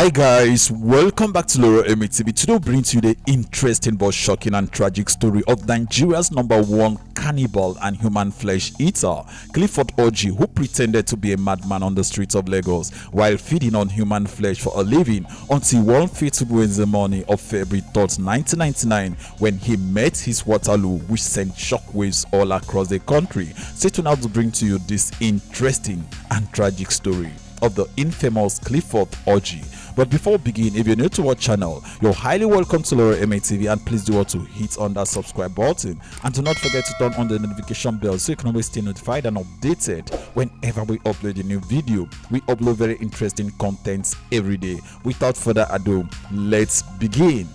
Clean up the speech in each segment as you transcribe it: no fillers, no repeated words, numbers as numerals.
Hi guys, welcome back to Loro TV. Today we bring to you the interesting but shocking and tragic story of Nigeria's #1 cannibal and human flesh eater, Clifford Orji, who pretended to be a madman on the streets of Lagos while feeding on human flesh for a living until one fateful Wednesday morning of February 3rd, 1999, when he met his waterloo, which sent shockwaves all across the country. Stay tuned now to bring to you this interesting and tragic story of the infamous Clifford Orji. But before we begin, if you're new to our channel, you're highly welcome to Loro TV, and please do want to hit on that subscribe button and do not forget to turn on the notification bell so you can always stay notified and updated whenever we upload a new video. We upload very interesting contents every day. Without further ado, let's begin.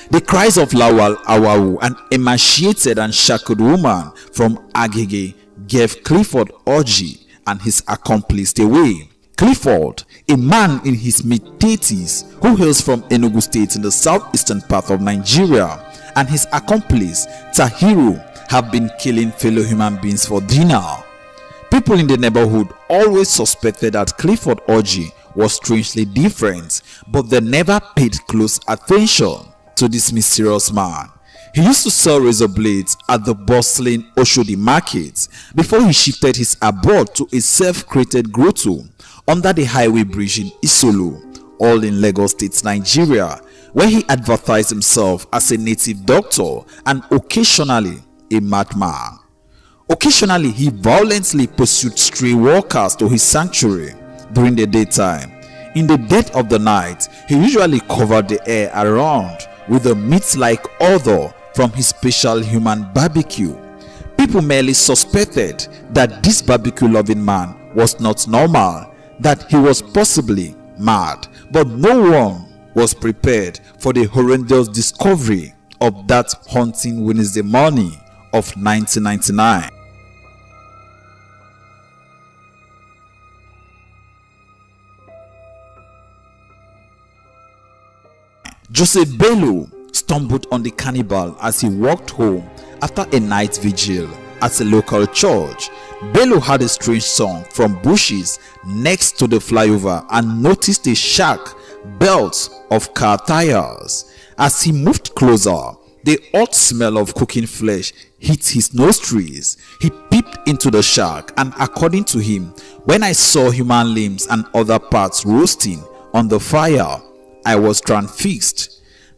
The cries of Lawal Awawu, an emaciated and shackled woman from Agege, gave Clifford Orji and his accomplice away. Clifford, a man in his mid-30s who hails from Enugu State in the southeastern part of Nigeria, and his accomplice Tahiru have been killing fellow human beings for dinner. People in the neighborhood always suspected that Clifford Orji was strangely different, but they never paid close attention to this mysterious man. He used to sell razor blades at the bustling Oshodi market before he shifted his abode to a self-created grotto under the highway bridge in Isolo, all in Lagos State, Nigeria, where he advertised himself as a native doctor and occasionally a madman. Occasionally, he violently pursued stray walkers to his sanctuary during the daytime. In the dead of the night, he usually covered the air around with a meat-like odor from his special human barbecue. People merely suspected that this barbecue-loving man was not normal, that he was possibly mad, but no one was prepared for the horrendous discovery of that haunting Wednesday morning of 1999. Joseph Bello stumbled on the cannibal as he walked home after a night vigil at a local church. Bello heard a strange song from bushes next to the flyover and noticed a shack built of car tires. As he moved closer, the hot smell of cooking flesh hit his nostrils. He peeped into the shack, and according to him, "When I saw human limbs and other parts roasting on the fire, I was transfixed."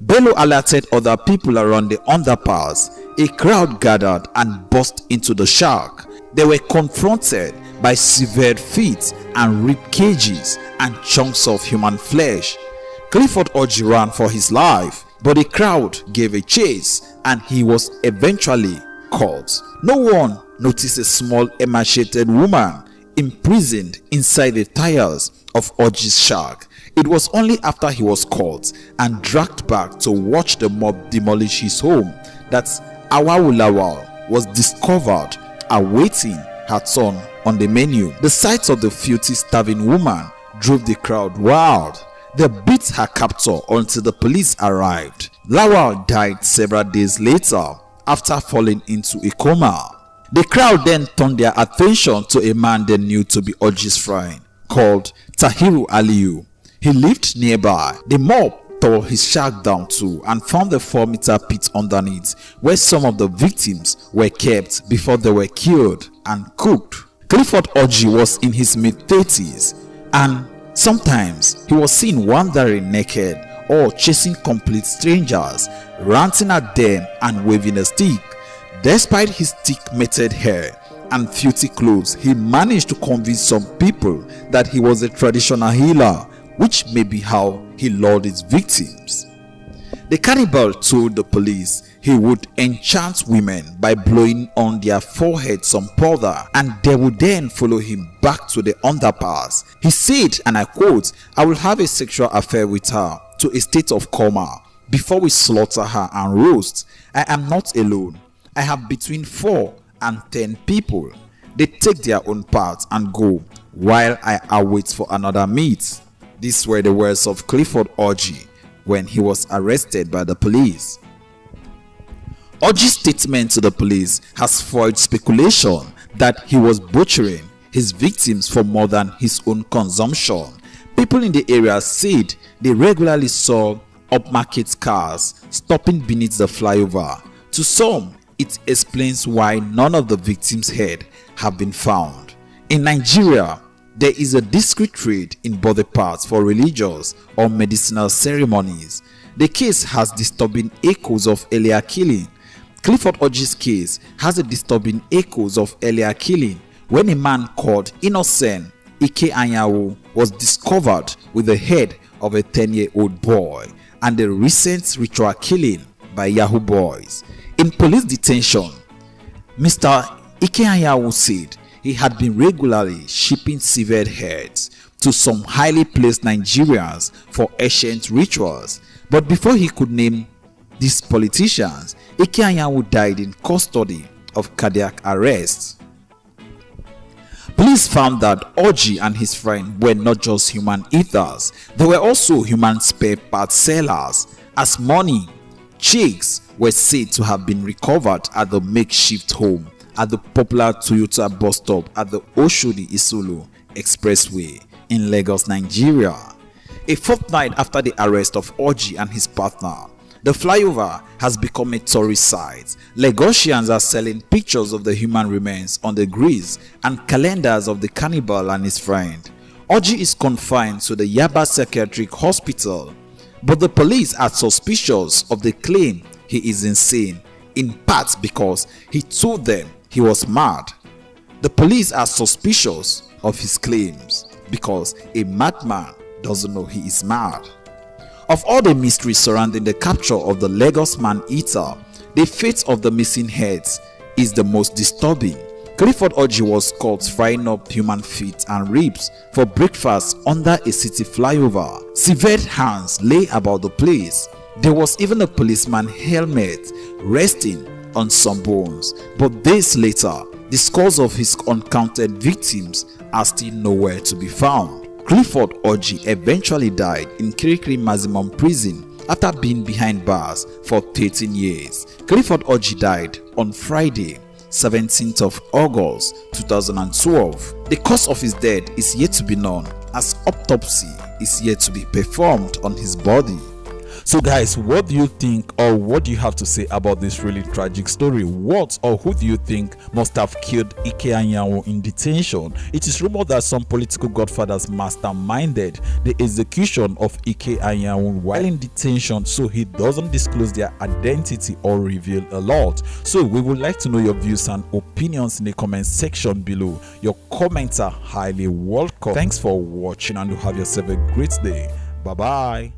Bello alerted other people around the underpass. A crowd gathered and burst into the shack. They were confronted by severed feet and rib cages and chunks of human flesh. Clifford Orji ran for his life, but the crowd gave a chase and he was eventually caught. No one noticed a small emaciated woman imprisoned inside the tires of Orji's shack. It was only after he was caught and dragged back to watch the mob demolish his home that Awawu Lawal was discovered awaiting her turn on the menu. The sight of the filthy, starving woman drove the crowd wild. They beat her captor until the police arrived. Lawal died several days later after falling into a coma. The crowd then turned their attention to a man they knew to be Orji's friend, called Tahiru Aliyu. He lived nearby. The mob tore his shack down too and found a 4-meter pit underneath where some of the victims were kept before they were killed and cooked. Clifford Orji was in his mid-30s, and sometimes he was seen wandering naked or chasing complete strangers, ranting at them and waving a stick. Despite his thick matted hair and filthy clothes, he managed to convince some people that he was a traditional healer, which may be how he lured his victims. The cannibal told the police he would enchant women by blowing on their forehead some powder, and they would then follow him back to the underpass. He said, and I quote, "I will have a sexual affair with her to a state of coma before we slaughter her and roast. I am not alone. I have between 4 and 10 people. They take their own part and go while I await for another meat." These were the words of Clifford Orji when he was arrested by the police. Orji's statement to the police has fueled speculation that he was butchering his victims for more than his own consumption. People in the area said they regularly saw upmarket cars stopping beneath the flyover. To some, it explains why none of the victims' head have been found. In Nigeria, there is a discreet trade in body parts for religious or medicinal ceremonies. The case has disturbing echoes of earlier killing. Clifford Orji's case has a disturbing echoes of earlier killing when a man called Innocent Ike Anyanwu was discovered with the head of a 10-year-old boy, and the recent ritual killing by Yahoo boys. In police detention, Mr. Ike Anyanwu said he had been regularly shipping severed heads to some highly placed Nigerians for ancient rituals, but before he could name these politicians, Ike Anyanwu died in custody of cardiac arrest. Police found that Orji and his friend were not just human eaters, they were also human spare parts sellers, as money, chicks were said to have been recovered at the makeshift home at the popular Toyota bus stop at the Oshodi Isolo Expressway in Lagos, Nigeria. A fortnight after the arrest of Orji and his partner, the flyover has become a tourist site. Lagosians are selling pictures of the human remains on the grids and calendars of the cannibal and his friend. Orji is confined to the Yaba Psychiatric Hospital, but the police are suspicious of the claim he is insane, in part because he told them he was mad. The police are suspicious of his claims because a madman doesn't know he is mad. Of all the mysteries surrounding the capture of the Lagos man-eater, the fate of the missing heads is the most disturbing. Clifford Orji was caught frying up human feet and ribs for breakfast under a city flyover. Severed hands lay about the place. There was even a policeman's helmet resting on some bones, but days later, the skulls of his uncounted victims are still nowhere to be found. Clifford Orji eventually died in Kirikiri Maximum Prison after being behind bars for 13 years. Clifford Orji died on Friday, 17th of August 2012. The cause of his death is yet to be known, as autopsy is yet to be performed on his body. So guys, what do you think, or what do you have to say about this really tragic story? What or who do you think must have killed Ike Anyanwu in detention? It is rumored that some political godfathers masterminded the execution of Ike Anyanwu while in detention, so he doesn't disclose their identity or reveal a lot. So we would like to know your views and opinions in the comment section below. Your comments are highly welcome. Thanks for watching, and you have yourself a great day. Bye bye.